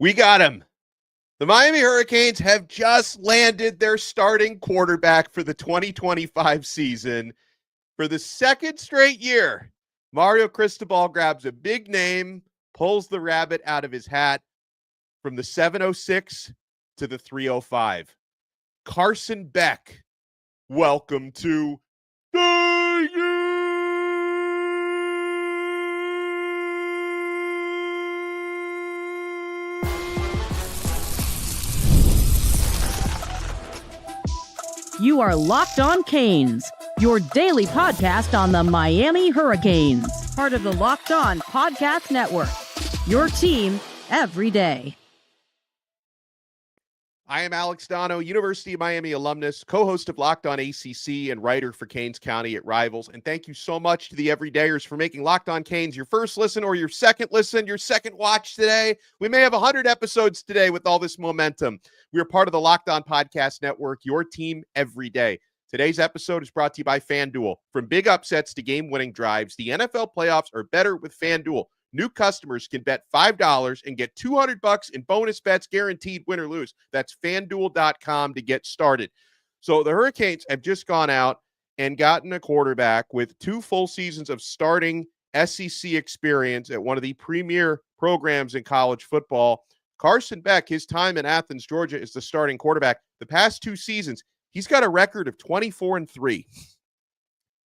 We got him. The Miami Hurricanes have just landed their starting quarterback for the 2025 season. For the second straight year, Mario Cristobal grabs a big name, pulls the rabbit out of his hat from the 706 to the 305. Carson Beck, welcome to the U. You are Locked On Canes, your daily podcast on the Miami Hurricanes, part of the Locked On Podcast Network, your team every day. I am Alex Dono, University of Miami alumnus, co-host of Locked On ACC and writer for Canes County at Rivals. And thank you so much to the everydayers for making Locked On Canes your first listen or your second listen, your second watch today. We may have 100 episodes today with all this momentum. We are part of the Locked On Podcast Network, your team every day. Today's episode is brought to you by FanDuel. From big upsets to game-winning drives, the NFL playoffs are better with FanDuel. New customers can bet $5 and get $200 in bonus bets, guaranteed win or lose. That's FanDuel.com to get started. So the Hurricanes have just gone out and gotten a quarterback with 2 full seasons of starting SEC experience at one of the premier programs in college football. Carson Beck, his time in Athens, Georgia, is the starting quarterback. The past 2 seasons, he's got a record of 24-3.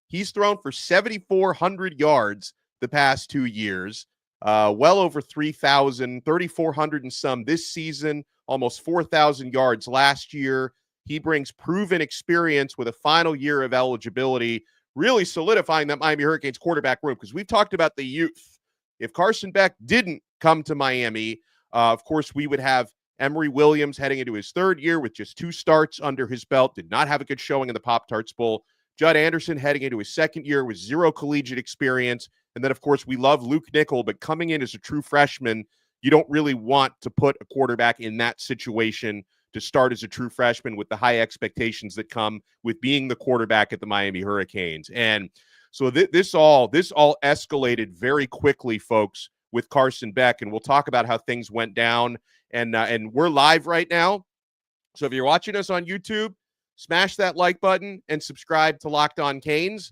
He's thrown for 7,400 yards the past 2 years. Well over 3,400 and some this season, almost 4,000 yards last year. He brings proven experience with a final year of eligibility, really solidifying that Miami Hurricanes quarterback room, because we've talked about the youth. If Carson Beck didn't come to Miami, of course, we would have Emory Williams heading into his 3rd year with just 2 starts under his belt, did not have a good showing in the Pop-Tarts Bowl. Judd Anderson heading into his 2nd year with 0 collegiate experience. And then, of course, we love Luke Nickel, but coming in as a true freshman, you don't really want to put a quarterback in that situation to start as a true freshman with the high expectations that come with being the quarterback at the Miami Hurricanes. And so this all escalated very quickly, folks, with Carson Beck. And we'll talk about how things went down. And we're live right now. So if you're watching us on YouTube, smash that like button and subscribe to Locked On Canes.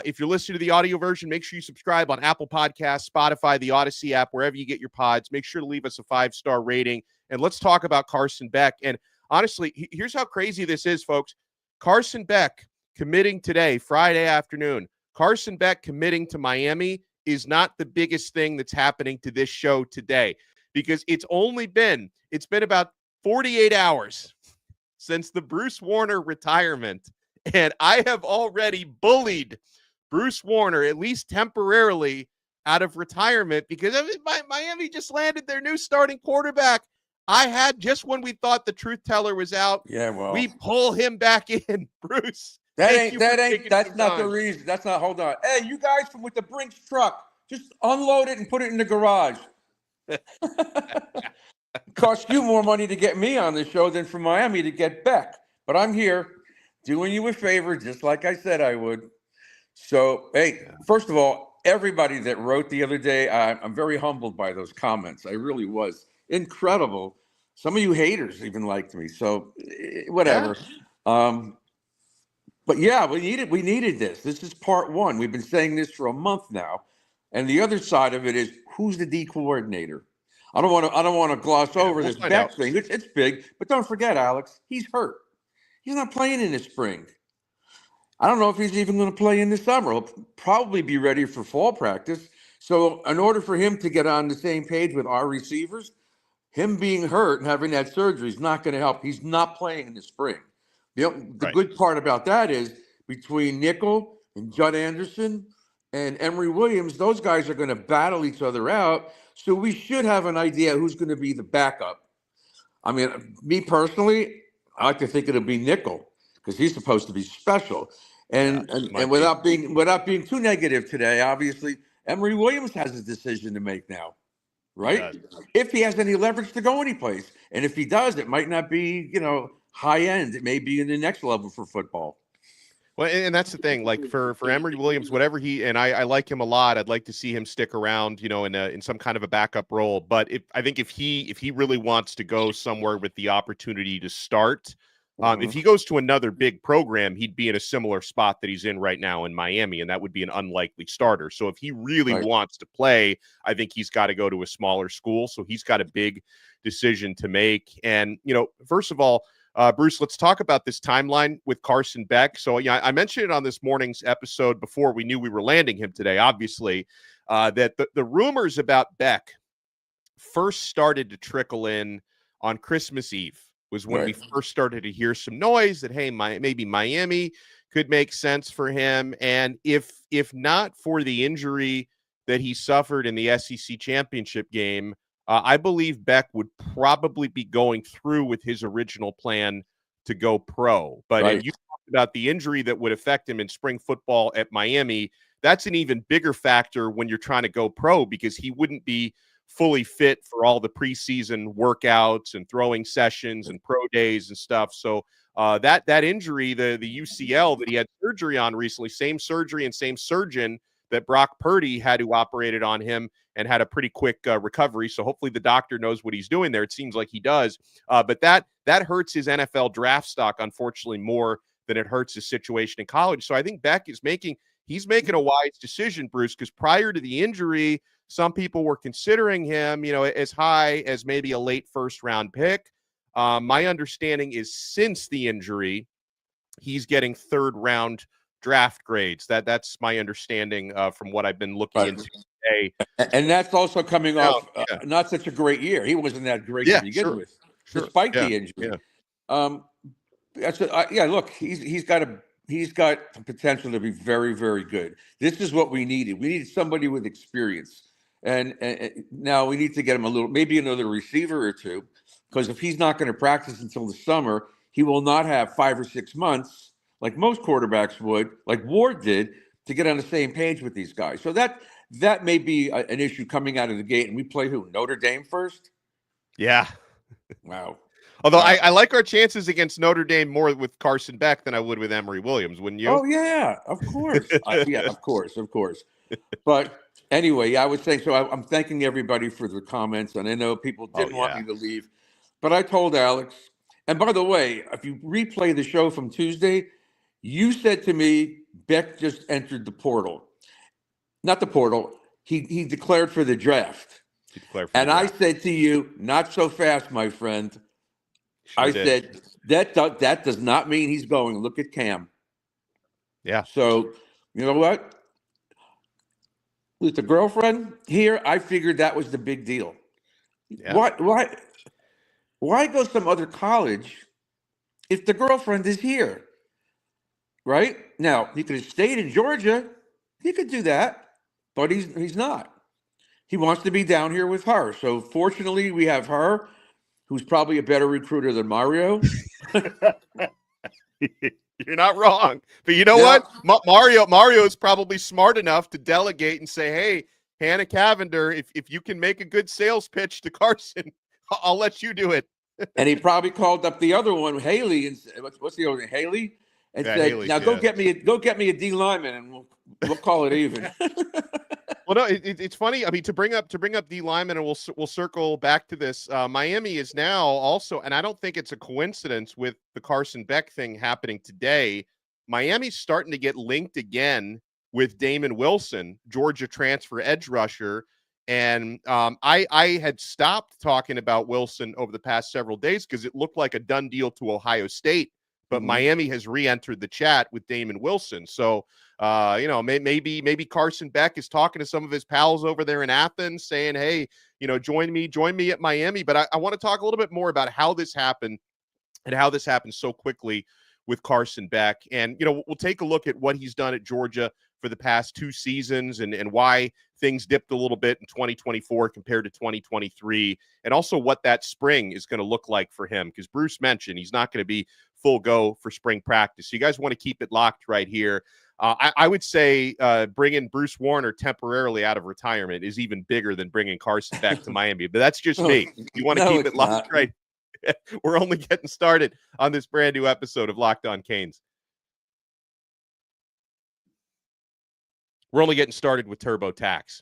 If you're listening to the audio version, make sure you subscribe on Apple Podcasts, Spotify, the Odyssey app, wherever you get your pods. Make sure to leave us a 5-star rating. And let's talk about Carson Beck. And honestly, here's how crazy this is, folks. Carson Beck committing today, Friday afternoon. Carson Beck committing to Miami is not the biggest thing that's happening to this show today, because it's been about 48 hours since the Bruce Warner retirement. And I have already bullied Bruce Warner, at least temporarily, out of retirement because Miami just landed their new starting quarterback. I had, just when we thought the truth teller was out, we pull him back in. Bruce, that's not the reason. That's not, hold on. Hey, you guys with the Brinks truck, just unload it and put it in the garage. Cost you more money to get me on the show than for Miami to get Beck. But I'm here doing you a favor, just like I said I would. So, hey, first of all, everybody that wrote the other day, I'm very humbled by those comments. I really was. Incredible. Some of you haters even liked me. So, whatever. Yeah. But yeah, we needed this. This is part 1. We've been saying this for a month now. And the other side of it is, who's the D coordinator? I don't want to gloss over this Beck thing. It's big, but don't forget, Alex, he's hurt. He's not playing in the spring. I don't know if he's even going to play in the summer. He'll probably be ready for fall practice. So in order for him to get on the same page with our receivers, him being hurt and having that surgery is not going to help. He's not playing in the spring. The good part about that is between Nickel and Judd Anderson and Emory Williams, those guys are going to battle each other out. So we should have an idea who's going to be the backup. I mean, me personally, I like to think it'll be Nickel because he's supposed to be special. And without being too negative today, obviously, Emory Williams has a decision to make now, right? If he has any leverage to go anyplace. And if he does, it might not be, high end. It may be in the next level for football. Well, and that's the thing. Like for Emory Williams, whatever I like him a lot. I'd like to see him stick around, in some kind of a backup role. But if he really wants to go somewhere with the opportunity to start, if he goes to another big program, he'd be in a similar spot that he's in right now in Miami, and that would be an unlikely starter. So if he really Right. wants to play, I think he's got to go to a smaller school. So he's got a big decision to make. And first of all, Bruce, let's talk about this timeline with Carson Beck. So, I mentioned it on this morning's episode before we knew we were landing him today, obviously, that the rumors about Beck first started to trickle in on Christmas Eve was when we first started to hear some noise that, hey, maybe Miami could make sense for him. And if not for the injury that he suffered in the SEC championship game, I believe Beck would probably be going through with his original plan to go pro. But Right. you talked about the injury that would affect him in spring football at Miami. That's an even bigger factor when you're trying to go pro because he wouldn't be fully fit for all the preseason workouts and throwing sessions and pro days and stuff. So that injury, the UCL that he had surgery on recently, same surgery and same surgeon that Brock Purdy had who operated on him and had a pretty quick recovery. So hopefully the doctor knows what he's doing there. It seems like he does. But that hurts his NFL draft stock, unfortunately, more than it hurts his situation in college. So I think Beck is making a wise decision, Bruce, because prior to the injury, some people were considering him, as high as maybe a late first round pick. My understanding is since the injury, he's getting third round draft grades. That's my understanding from what I've been looking into today. And that's also coming off Yeah. not such a great year. He wasn't that great Yeah, to begin with, sure. despite Yeah, the injury. yeah. Look, he's got the potential to be very, very good. This is what we needed. We needed somebody with experience, and now we need to get him maybe another receiver or two, because if he's not going to practice until the summer, he will not have 5 or 6 months like most quarterbacks would, like Ward did, to get on the same page with these guys. So that may be an issue coming out of the gate. And we play who? Notre Dame first? Yeah. Wow. Although I like our chances against Notre Dame more with Carson Beck than I would with Emory Williams, wouldn't you? Oh, yeah, of course. Of course. But anyway, I was saying, so I'm thanking everybody for their comments. And I know people didn't want me to leave. But I told Alex, and by the way, if you replay the show from Tuesday, you said to me, Beck just entered the portal. Not the portal. He declared for the draft. I said to you, not so fast, my friend. I said, that does not mean he's going. Look at Cam. Yeah. So, you know what? With the girlfriend here, I figured that was the big deal. Yeah. Why go some other college if the girlfriend is here? Right? Now, he could have stayed in Georgia. He could do that, but he's not. He wants to be down here with her. So fortunately, we have her, who's probably a better recruiter than Mario. You're not wrong. But you know what? Mario is probably smart enough to delegate and say, hey, Hannah Cavender, if you can make a good sales pitch to Carson, I'll let you do it. And he probably called up the other one, Haley, and said, what's the other name? Haley? And said, Haley, now go get me a D lineman, and we'll call it even. Well, no, it's funny. I mean, to bring up D lineman, and we'll circle back to this. Miami is now also, and I don't think it's a coincidence with the Carson Beck thing happening today. Miami's starting to get linked again with Damon Wilson, Georgia transfer edge rusher. And I had stopped talking about Wilson over the past several days because it looked like a done deal to Ohio State. But Miami has re-entered the chat with Damon Wilson. So, maybe Carson Beck is talking to some of his pals over there in Athens saying, hey, join me at Miami. But I want to talk a little bit more about how this happened and how this happened so quickly with Carson Beck. And, we'll take a look at what he's done at Georgia for the past 2 seasons and why things dipped a little bit in 2024 compared to 2023, and also what that spring is going to look like for him. Because Bruce mentioned he's not going to be full go for spring practice. So you guys want to keep it locked right here. I would say bringing Bruce Warner temporarily out of retirement is even bigger than bringing Carson back to Miami. But that's just me. You want to keep it locked right? We're only getting started on this brand new episode of Locked On Canes. We're only getting started with TurboTax.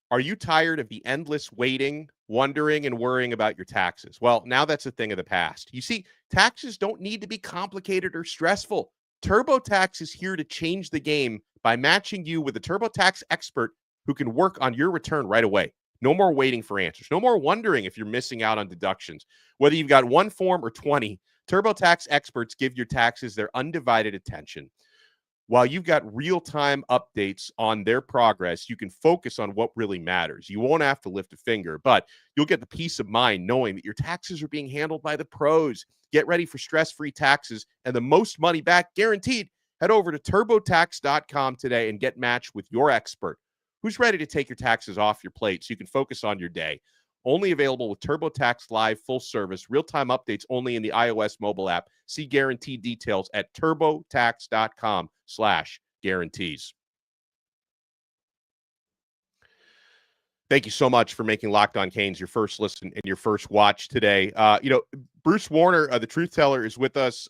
Are you tired of the endless waiting, wondering, and worrying about your taxes? Well, now that's a thing of the past. You see, taxes don't need to be complicated or stressful. TurboTax is here to change the game by matching you with a TurboTax expert who can work on your return right away. No more waiting for answers. No more wondering if you're missing out on deductions. Whether you've got one form or 20, TurboTax experts give your taxes their undivided attention. While you've got real-time updates on their progress, you can focus on what really matters. You won't have to lift a finger, but you'll get the peace of mind knowing that your taxes are being handled by the pros. Get ready for stress-free taxes and the most money back guaranteed. Head over to TurboTax.com today and get matched with your expert who's ready to take your taxes off your plate so you can focus on your day. Only available with TurboTax Live full service, real-time updates only in the iOS mobile app. See guarantee details at TurboTax.com/guarantees. Thank you so much for making Locked On Canes your first listen and your first watch today. Bruce Warner, the truth teller, is with us.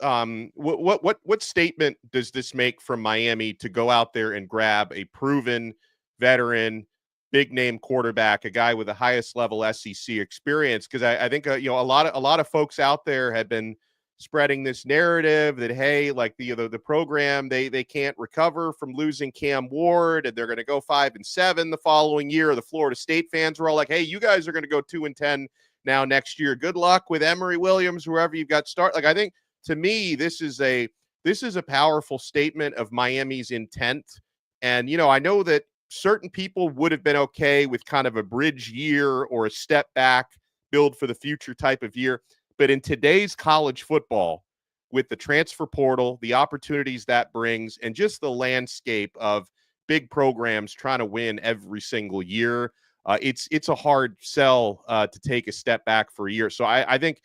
What statement does this make from Miami to go out there and grab a proven veteran, big name quarterback, a guy with the highest level SEC experience? Because I think a lot of folks out there have been spreading this narrative that, hey, like the program, they can't recover from losing Cam Ward and they're going to go 5-7 the following year. The Florida State fans were all like, hey, you guys are going to go 2-10 now next year. Good luck with Emory Williams, whoever you've got start. Like, I think to me, this is a powerful statement of Miami's intent. And, I know that certain people would have been okay with kind of a bridge year or a step back, build for the future type of year. But in today's college football, with the transfer portal, the opportunities that brings, and just the landscape of big programs trying to win every single year, it's a hard sell to take a step back for a year. So I think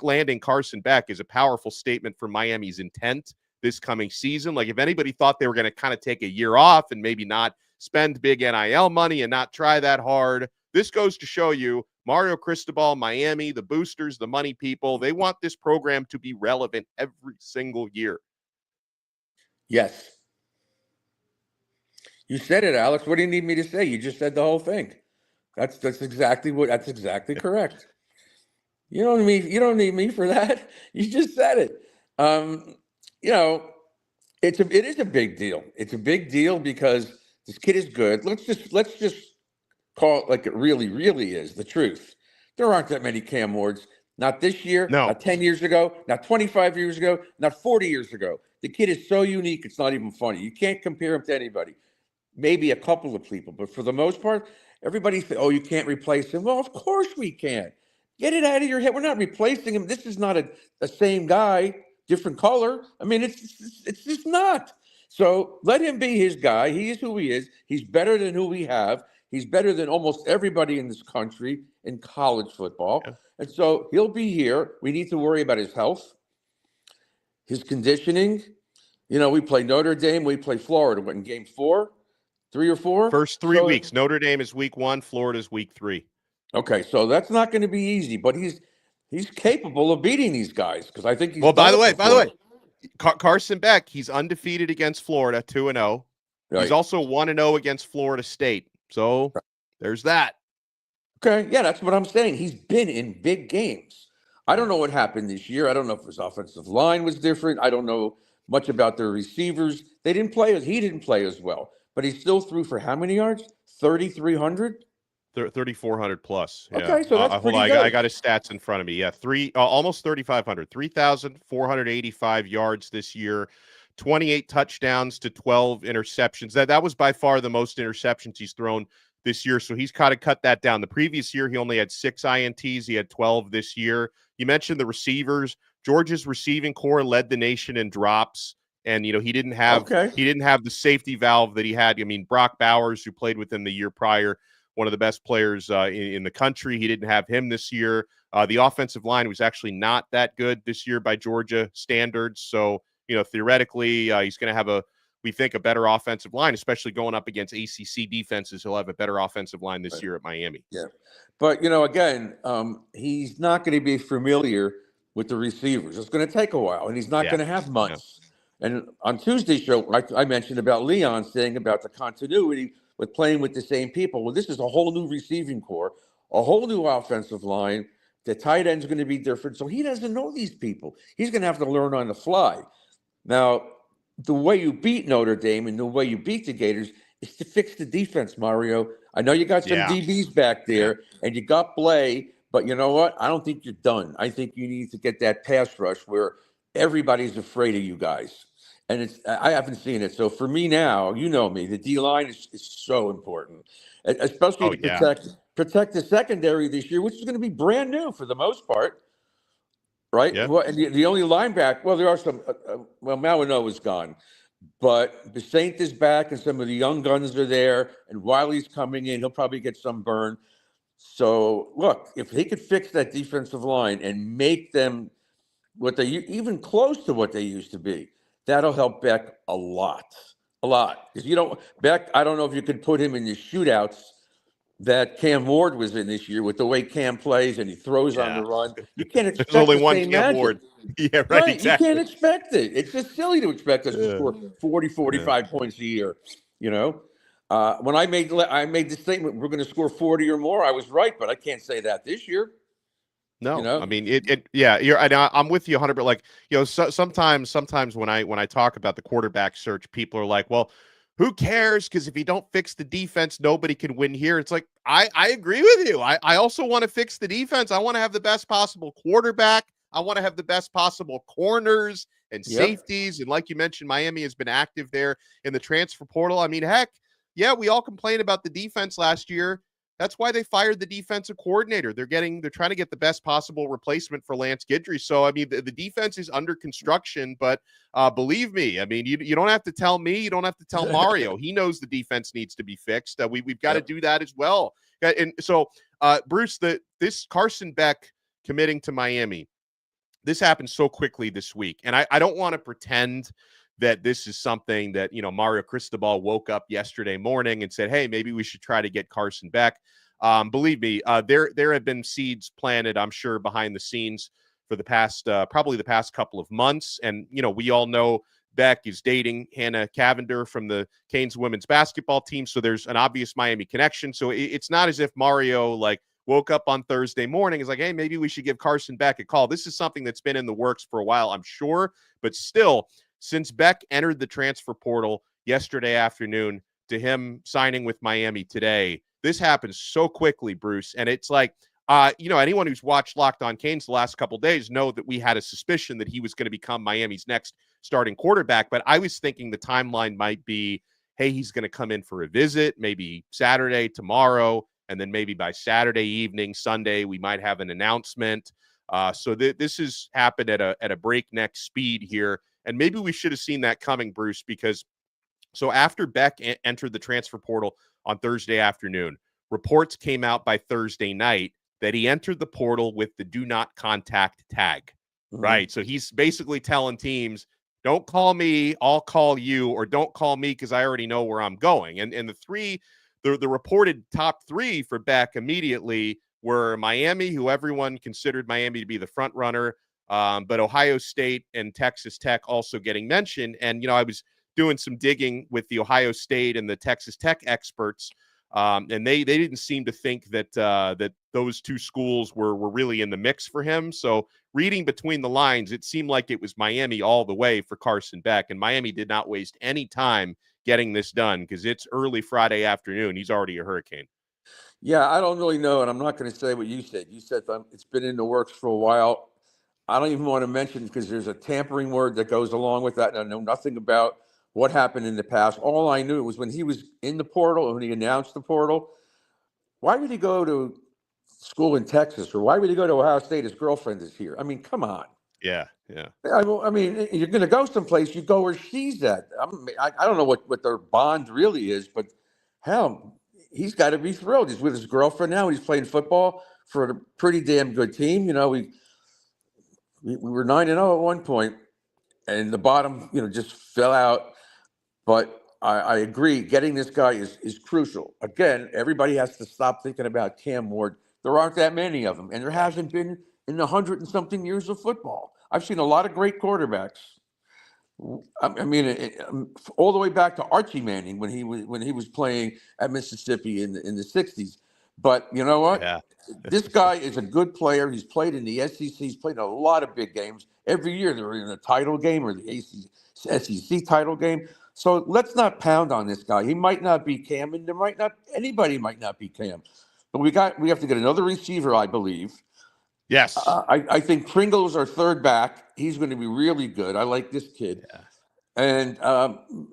landing Carson Beck is a powerful statement for Miami's intent this coming season. Like, if anybody thought they were going to kind of take a year off and maybe not spend big NIL money and not try that hard, this goes to show you Mario Cristobal, Miami, the boosters, the money people, they want this program to be relevant every single year. Yes. You said it, Alex. What do you need me to say? You just said the whole thing. That's exactly correct. You don't need me for that. You just said it. It is a big deal. It's a big deal because this kid is good. Let's just call it like it really, really is, the truth. There aren't that many Cam Wards. Not this year, No. Not 10 years ago, not 25 years ago, not 40 years ago. The kid is so unique, it's not even funny. You can't compare him to anybody. Maybe a couple of people, but for the most part, everybody says, oh, you can't replace him. Well, of course we can. Get it out of your head. We're not replacing him. This is not a same guy, different color. I mean, it's just not. So let him be his guy. He is who he is. He's better than who we have. He's better than almost everybody in this country in college football. Yeah. And so he'll be here. We need to worry about his health, his conditioning. We play Notre Dame. We play Florida. What, in game 4? 3 or 4? First 3 weeks. Notre Dame is week 1. Florida's week 3. Okay, so that's not going to be easy, but he's capable of beating these guys because I think he's. Well, by the way, Carson Beck, he's undefeated against Florida, 2-0. Right. He's also 1-0 against Florida State. So there's that. Okay, yeah, that's what I'm saying. He's been in big games. I don't know what happened this year. I don't know if his offensive line was different. I don't know much about their receivers. He didn't play as well, but he still threw for how many yards? 3,300? 3,400 plus. Yeah. Okay, so that's pretty good. I got his stats in front of me. Yeah, almost 3,500. 3,485 yards this year. 28 touchdowns to 12 interceptions. That was by far the most interceptions he's thrown this year. So he's kind of cut that down. The previous year, he only had 6 INTs. He had 12 this year. You mentioned the receivers. Georgia's receiving core led the nation in drops. And, he didn't have the safety valve that he had. I mean, Brock Bowers, who played with him the year prior, one of the best players in the country. He didn't have him this year. The offensive line was actually not that good this year by Georgia standards. So, theoretically, he's going to have we think, a better offensive line, especially going up against ACC defenses. He'll have a better offensive line this year at Miami. Yeah. But, again, he's not going to be familiar with the receivers. It's going to take a while, and he's not going to have months And on Tuesday's show, I mentioned about Leon saying about the continuity with playing with the same people. Well, this is a whole new receiving core, a whole new offensive line. The tight end's going to be different. So he doesn't know these people. He's going to have to learn on the fly. Now, the way you beat Notre Dame and the way you beat the Gators is to fix the defense, Mario. I know you got some DBs back there and you got Blay, but you know what? I don't think you're done. I think you need to get that pass rush where everybody's afraid of you guys. And I haven't seen it. So for me now, you know me, the D-line is so important, especially to protect the secondary this year, which is going to be brand new for the most part. Right. Yeah. Well, and the only linebacker, well, there are some, Mauineau is gone, but Saint is back and some of the young guns are there and Wiley's coming in. He'll probably get some burn. So look, if he could fix that defensive line and make them what they even close to what they used to be, that'll help Beck a lot. Because Beck, I don't know if you could put him in the shootouts that Cam Ward was in this year with the way Cam plays and he throws on the run. You can't expect There's only the one same Cam magic. Ward. Yeah, right. Exactly. You can't expect it. It's just silly to expect us to score 40, 45 points a year. You know, when I made the statement we're going to score 40 or more, I was right, but I can't say that this year. No, you know? I mean I'm with you 100%. Like, sometimes when I talk about the quarterback search, people are like, well, who cares? Because if you don't fix the defense, nobody can win here. It's like, I agree with you. I also want to fix the defense. I want to have the best possible quarterback. I want to have the best possible corners and safeties. And like you mentioned, Miami has been active there in the transfer portal. I mean, heck, we all complained about the defense last year. That's why they fired the defensive coordinator. They're trying to get the best possible replacement for Lance Guidry. So, I mean, the defense is under construction, but believe me, I mean, you don't have to tell me. You don't have to tell Mario. He knows the defense needs to be fixed. We've got to do that as well. And so, Bruce, this Carson Beck committing to Miami, this happened so quickly this week. And I don't want to pretend that this is something that, Mario Cristobal woke up yesterday morning and said, hey, maybe we should try to get Carson Beck. Believe me, there have been seeds planted, I'm sure, behind the scenes for the past, probably the past couple of months. And, we all know Beck is dating Hannah Cavender from the Canes women's basketball team. So there's an obvious Miami connection. So it's not as if Mario woke up on Thursday morning, is like, hey, maybe we should give Carson Beck a call. This is something that's been in the works for a while, I'm sure, but still, since Beck entered the transfer portal yesterday afternoon to him signing with Miami today, this happens so quickly, Bruce. And it's like, anyone who's watched Locked On Canes the last couple of days know that we had a suspicion that he was going to become Miami's next starting quarterback. But I was thinking the timeline might be, hey, he's going to come in for a visit, maybe Saturday, tomorrow, and then maybe by Saturday evening, Sunday, we might have an announcement. So this has happened at a breakneck speed here. And maybe we should have seen that coming, Bruce, because so after Beck entered the transfer portal on Thursday afternoon, reports came out by Thursday night that he entered the portal with the do not contact tag, right? So he's basically telling teams, don't call me, I'll call you, or don't call me because I already know where I'm going. And the reported top three for Beck immediately were Miami, who everyone considered Miami to be the front runner, but Ohio State and Texas Tech also getting mentioned. And, I was doing some digging with the Ohio State and the Texas Tech experts, and they didn't seem to think that those two schools were really in the mix for him. So reading between the lines, it seemed like it was Miami all the way for Carson Beck, and Miami did not waste any time getting this done because it's early Friday afternoon. He's already a Hurricane. Yeah, I don't really know, and I'm not going to say what you said. You said it's been in the works for a while. I don't even want to mention because there's a tampering word that goes along with that. And I know nothing about what happened in the past. All I knew was when he was in the portal, when he announced the portal, why would he go to school in Texas? Or why would he go to Ohio State? His girlfriend is here. I mean, come on. Yeah. I mean, you're going to go someplace, you go where she's at. I don't know what their bond really is, but hell, he's got to be thrilled. He's with his girlfriend now. He's playing football for a pretty damn good team. We were 9-0 at one point, and the bottom, just fell out. But I agree, getting this guy is crucial. Again, everybody has to stop thinking about Cam Ward. There aren't that many of them, and there hasn't been in the 100 and something years of football. I've seen a lot of great quarterbacks, I mean, all the way back to Archie Manning when he was playing at Mississippi in the '60s. But you know what? Yeah. This guy is a good player. He's played in the SEC. He's played in a lot of big games. Every year they're in a title game or the SEC title game. So let's not pound on this guy. He might not be Cam, and anybody might not be Cam. But we have to get another receiver, I believe. Yes. I think Pringle's our third back. He's going to be really good. I like this kid. Yeah. And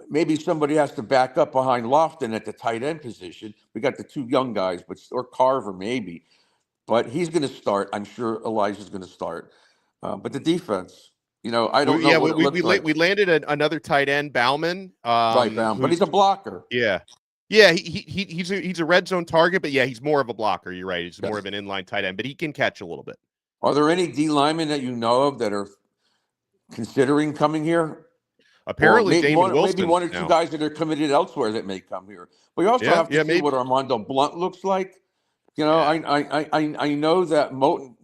maybe somebody has to back up behind Lofton at the tight end position. We got the two young guys, or Carver maybe. But he's going to start. I'm sure Elijah's going to start. But the defense, I don't know what it looks like. We landed another tight end, Bauman. Right, Bauman. But he's a blocker. Yeah. Yeah, he's a red zone target, but yeah, he's more of a blocker. You're right. He's more of an inline tight end, but he can catch a little bit. Are there any D linemen that you know of that are considering coming here? Apparently, maybe one or two guys that are committed elsewhere that may come here. But you also have to see what Armando Blunt looks like. I know that Moton,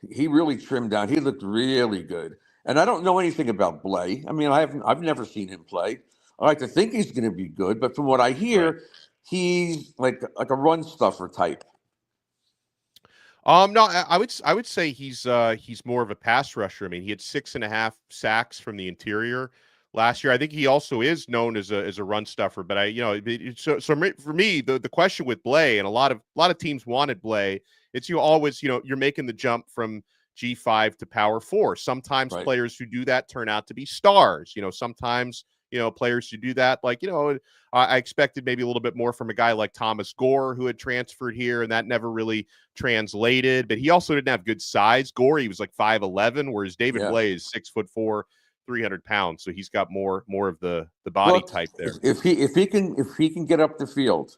he really trimmed down. He looked really good. And I don't know anything about Blay. I mean, I've never seen him play. I like to think he's going to be good, but from what I hear, he's like a run stuffer type. No, I would say he's more of a pass rusher. I mean, he had 6.5 sacks from the interior last year. I think he also is known as a run stuffer. But so for me, the question with Blay, and a lot of teams wanted Blay. It's always you're making the jump from G5 to Power 4. Sometimes players who do that turn out to be stars. Sometimes players who do that, I expected maybe a little bit more from a guy like Thomas Gore, who had transferred here, and that never really translated. But he also didn't have good size. Gore, he was like 5'11", whereas David Blay is 6'4", 300 pounds. So he's got more of the body type there. If he can get up the field,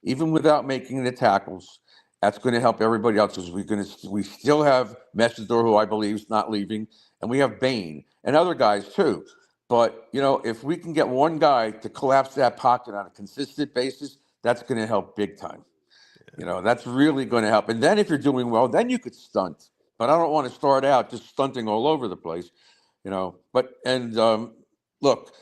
even without making the tackles, that's going to help everybody else, because we still have Messidor, who I believe is not leaving, and we have Bain and other guys too. But, if we can get one guy to collapse that pocket on a consistent basis, that's going to help big time. That's really going to help. And then if you're doing well, then you could stunt. But I don't want to start out just stunting all over the place, But look,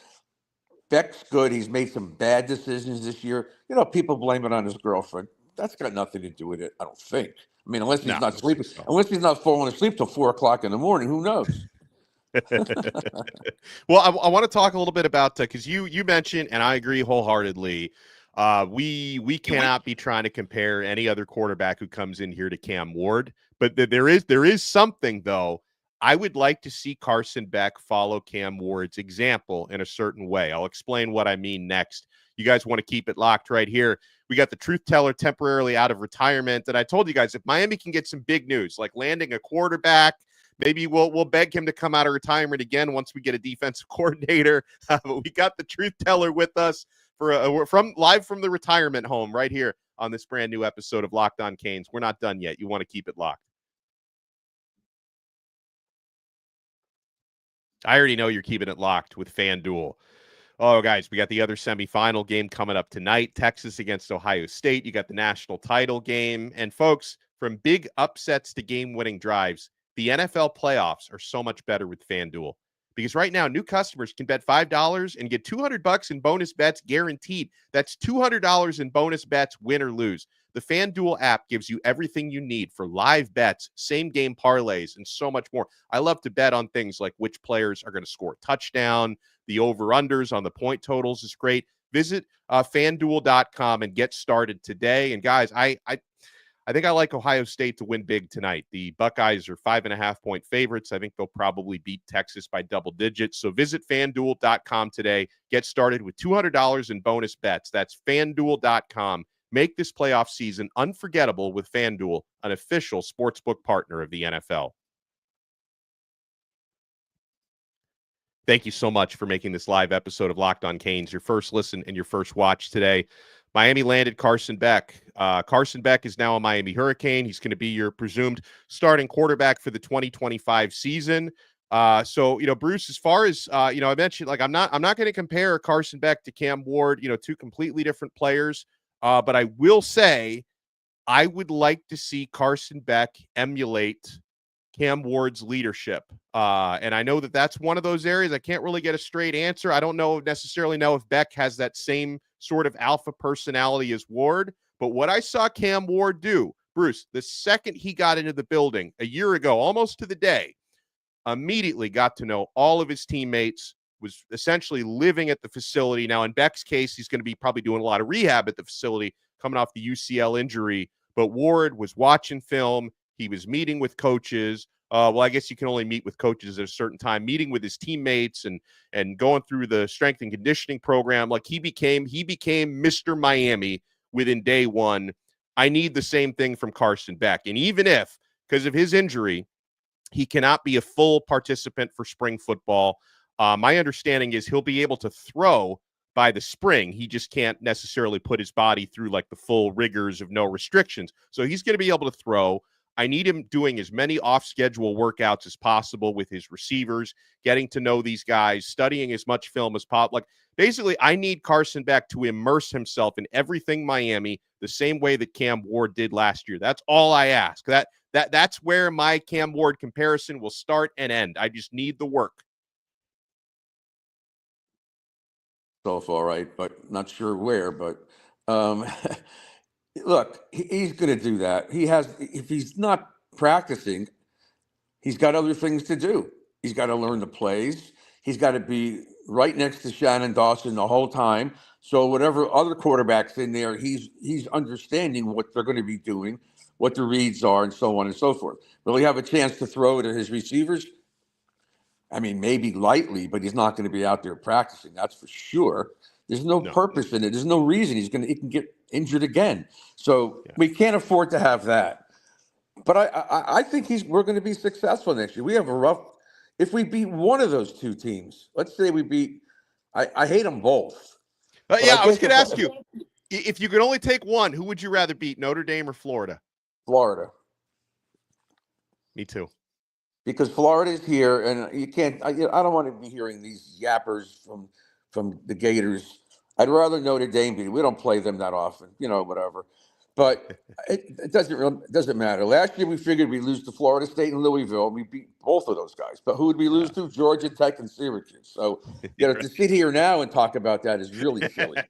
Beck's good. He's made some bad decisions this year. People blame it on his girlfriend. That's got nothing to do with it, I don't think. I mean, unless he's not sleeping, unless he's not falling asleep till 4:00 in the morning, who knows? Well, I want to talk a little bit about because you mentioned, and I agree wholeheartedly, we cannot be trying to compare any other quarterback who comes in here to Cam Ward, but there is something though. I would like to see Carson Beck follow Cam Ward's example in a certain way. I'll explain what I mean next. You guys want to keep it locked right here. We got the truth teller temporarily out of retirement, and I told you guys, if Miami can get some big news, like landing a quarterback, maybe we'll beg him to come out of retirement again once we get a defensive coordinator. But we got the truth teller with us from live from the retirement home right here on this brand new episode of Locked On Canes. We're not done yet. You want to keep it locked. I already know you're keeping it locked with FanDuel. Oh, guys, we got the other semifinal game coming up tonight, Texas against Ohio State. You got the national title game. And, folks, from big upsets to game-winning drives, the NFL playoffs are so much better with FanDuel. Because right now, new customers can bet $5 and get $200 in bonus bets guaranteed. That's $200 in bonus bets, win or lose. The FanDuel app gives you everything you need for live bets, same-game parlays, and so much more. I love to bet on things like which players are going to score a touchdown. The over-unders on the point totals is great. Visit FanDuel.com and get started today. And, guys, I think I like Ohio State to win big tonight. The Buckeyes are 5.5-point favorites. I think they'll probably beat Texas by double digits. So visit FanDuel.com today. Get started with $200 in bonus bets. That's FanDuel.com. Make this playoff season unforgettable with FanDuel, an official sportsbook partner of the NFL. Thank you so much for making this live episode of Locked On Canes your first listen and your first watch today. Miami landed Carson Beck. Carson Beck is now a Miami Hurricane. He's going to be your presumed starting quarterback for the 2025 season. So, Bruce, as far as, I mentioned, I'm not going to compare Carson Beck to Cam Ward, two completely different players. But I will say I would like to see Carson Beck emulate Cam Ward's leadership. And I know that that's one of those areas I can't really get a straight answer. I don't necessarily know if Beck has that same sort of alpha personality as Ward, but what I saw Cam Ward do, Bruce, the second he got into the building a year ago, almost to the day, immediately got to know all of his teammates, was essentially living at the facility. Now, in Beck's case, he's going to be probably doing a lot of rehab at the facility coming off the UCL injury, but Ward was watching film. He was meeting with coaches. Well, I guess you can only meet with coaches at a certain time, meeting with his teammates and going through the strength and conditioning program. Like he became Mr. Miami within day one. I need the same thing from Carson Beck. And even if, because of his injury, he cannot be a full participant for spring football, my understanding is he'll be able to throw by the spring. He just can't necessarily put his body through like the full rigors of no restrictions. So he's going to be able to throw. I need him doing as many off-schedule workouts as possible with his receivers, getting to know these guys, studying as much film as possible. Like, basically, I need Carson Beck to immerse himself in everything Miami the same way that Cam Ward did last year. That's all I ask. That's where my Cam Ward comparison will start and end. I just need the work. All right, but not sure where. But look, he's going to do that. If he's not practicing, he's got other things to do. He's got to learn the plays. He's got to be right next to Shannon Dawson the whole time. So whatever other quarterbacks in there, he's understanding what they're going to be doing, what the reads are, and so on and so forth. Will he have a chance to throw to his receivers? I mean, maybe lightly, but he's not going to be out there practicing. That's for sure. There's no purpose in it. There's no reason he can get injured again. So we can't afford to have that. But I think we're going to be successful next year. We have if we beat one of those two teams, let's say we beat, I hate them both. I was going to ask you, if you could only take one, who would you rather beat, Notre Dame or Florida? Florida. Me too. Because Florida is here, and you can't. I don't want to be hearing these yappers from the Gators. I'd rather Notre Dame beat. We don't play them that often, whatever. But it doesn't matter. Last year we figured we'd lose to Florida State and Louisville. We beat both of those guys. But who would we lose to? Georgia Tech and Syracuse. So to sit here now and talk about that is really silly.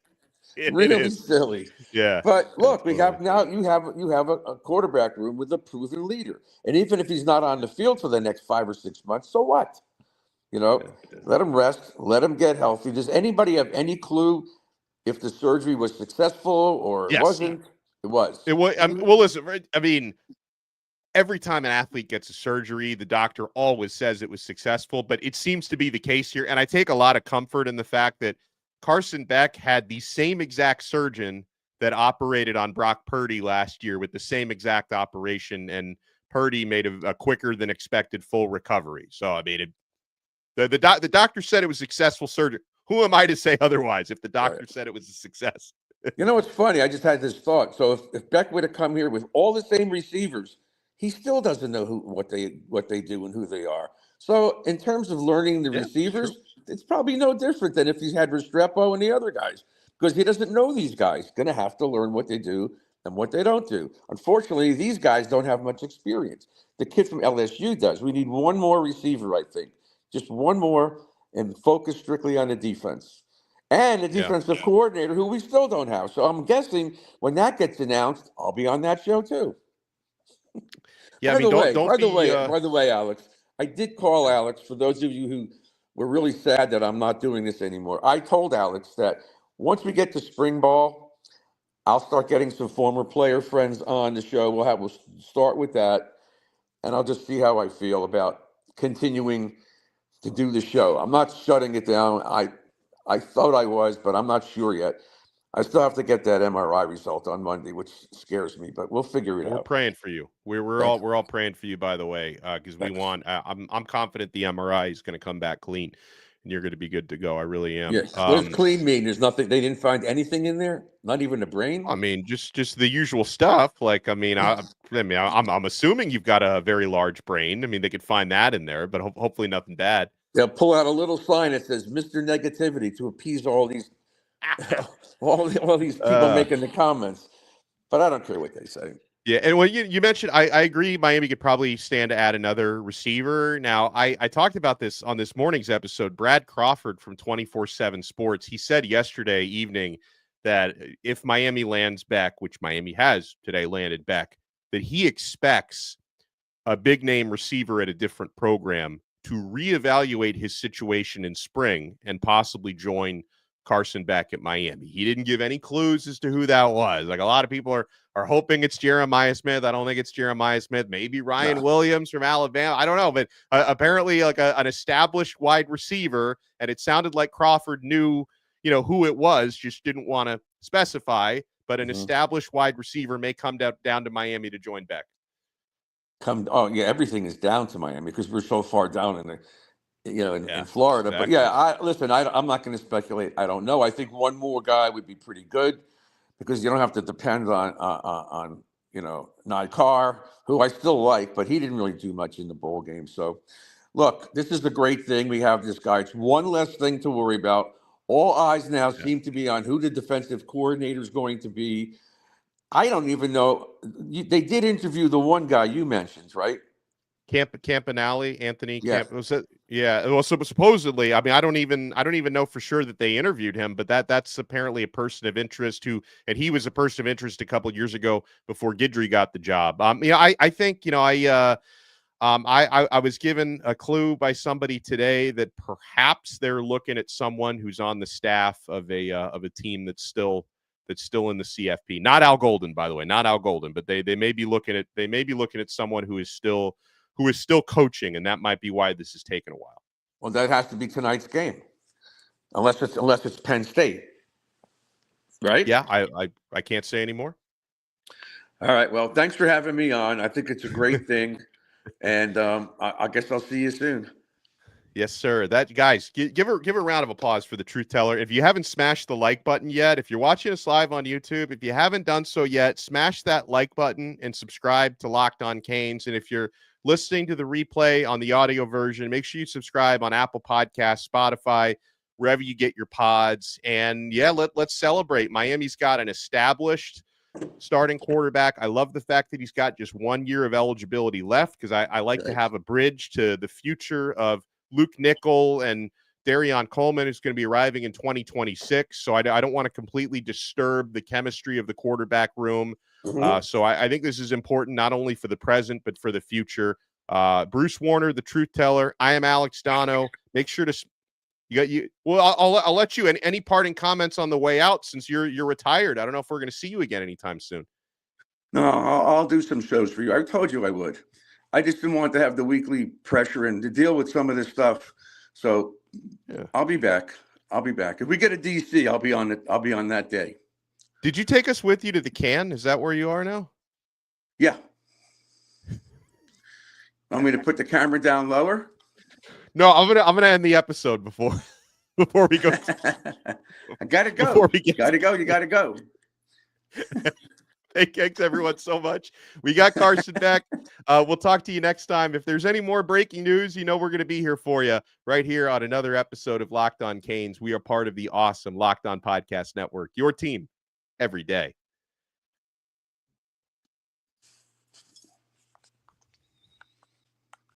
Really silly. Yeah. But look, you have a quarterback room with a proven leader. And even if he's not on the field for the next 5 or 6 months, so what? Let him rest, let him get healthy. Does anybody have any clue if the surgery was successful or it wasn't? It was. It was. Well, listen, I mean, every time an athlete gets a surgery, the doctor always says it was successful, but it seems to be the case here. And I take a lot of comfort in the fact that Carson Beck had the same exact surgeon that operated on Brock Purdy last year with the same exact operation, and Purdy made a quicker than expected full recovery. So, I mean, the doctor said it was successful surgery. Who am I to say otherwise if the doctor said it was a success? It's funny. I just had this thought. So if Beck would have come here with all the same receivers, he still doesn't know what they do and who they are. So in terms of learning the receivers, it's probably no different than if he's had Restrepo and the other guys, because he doesn't know these guys. He's going to have to learn what they do and what they don't do. Unfortunately, these guys don't have much experience. The kid from LSU does. We need one more receiver, I think. Just one more, and focus strictly on the defense. And the defensive coordinator, who we still don't have. So I'm guessing when that gets announced, I'll be on that show too. Yeah, By the way, Alex, I did call Alex, for those of you who were really sad that I'm not doing this anymore. I told Alex that once we get to spring ball, I'll start getting some former player friends on the show. We'll start with that, and I'll just see how I feel about continuing to do the show. I'm not shutting it down. I thought I was, but I'm not sure yet. I still have to get that MRI result on Monday, which scares me, but we'll figure it out. We're praying for you. We're all praying for you, by the way, because we want. I'm confident the MRI is going to come back clean, and you're going to be good to go. I really am. Yes. What does clean mean? There's nothing. They didn't find anything in there. Not even the brain. I mean, just the usual stuff. Like, I'm assuming you've got a very large brain. I mean, they could find that in there, but hopefully nothing bad. They'll pull out a little sign that says "Mr. Negativity" to appease all these all these people making the comments. But I don't care what they say. Yeah, and when you mentioned, I agree. Miami could probably stand to add another receiver. Now, I talked about this on this morning's episode. Brad Crawford from 24/7 Sports, he said yesterday evening that if Miami lands Beck, which Miami has today landed Beck, that he expects a big name receiver at a different program to reevaluate his situation in spring and possibly join Carson Beck at Miami. He didn't give any clues as to who that was. Like a lot of people are hoping it's Jeremiah Smith. I don't think it's Jeremiah Smith. Maybe Ryan Williams from Alabama. I don't know, but apparently like an established wide receiver, and it sounded like Crawford knew, who it was, just didn't want to specify. But an established wide receiver may come down to Miami to join Beck. Everything is down to Miami because we're so far down in Florida. Exactly. But I'm not going to speculate. I don't know. I think one more guy would be pretty good because you don't have to depend on Nidkar, who I still like, but he didn't really do much in the bowl game. So, look, this is a great thing. We have this guy. It's one less thing to worry about. All eyes now seem to be on who the defensive coordinator is going to be. I don't even know. They did interview the one guy you mentioned, right? Campanelli, Anthony. Yes. Yeah. Well, so supposedly, I mean, I don't even know for sure that they interviewed him, but that's apparently a person of interest and he was a person of interest a couple of years ago before Guidry got the job. I think, I was given a clue by somebody today that perhaps they're looking at someone who's on the staff of a team that's still in the CFP. Not Al Golden, by the way, not Al Golden, but they may be looking at someone who is still coaching, and that might be why this has taken a while. Well, that has to be tonight's game, unless it's Penn State, right? Yeah, I can't say anymore. All right. Well, thanks for having me on. I think it's a great thing, and I guess I'll see you soon. Yes, sir. That guys, give a round of applause for the truth teller. If you haven't smashed the like button yet, if you're watching us live on YouTube, if you haven't done so yet, smash that like button and subscribe to Locked On Canes. And if you're listening to the replay on the audio version, make sure you subscribe on Apple Podcasts, Spotify, wherever you get your pods. And yeah, let's celebrate. Miami's got an established starting quarterback. I love the fact that he's got just 1 year of eligibility left because I like to have a bridge to the future of Luke Nickel and Darion Coleman, who's going to be arriving in 2026. So I don't want to completely disturb the chemistry of the quarterback room. So I think this is important not only for the present, but for the future. Bruce Warner, the truth teller. I am Alex Dono. Make sure to Well, I'll let you. Any parting comments on the way out since you're retired? I don't know if we're going to see you again anytime soon. No, I'll do some shows for you. I told you I would. I just didn't want to have the weekly pressure and to deal with some of this stuff. So yeah. I'll be back. If we get a DC, I'll be on it. I'll be on that day. Did you take us with you to the can? Is that where you are now? Yeah. Want me to put the camera down lower? No, I'm gonna end the episode before we go. I gotta go. You gotta go. Thanks everyone so much. We got Carson Beck. We'll talk to you next time. If there's any more breaking news, we're going to be here for you right here on another episode of Locked On Canes. We are part of the awesome Locked On Podcast Network, your team every day.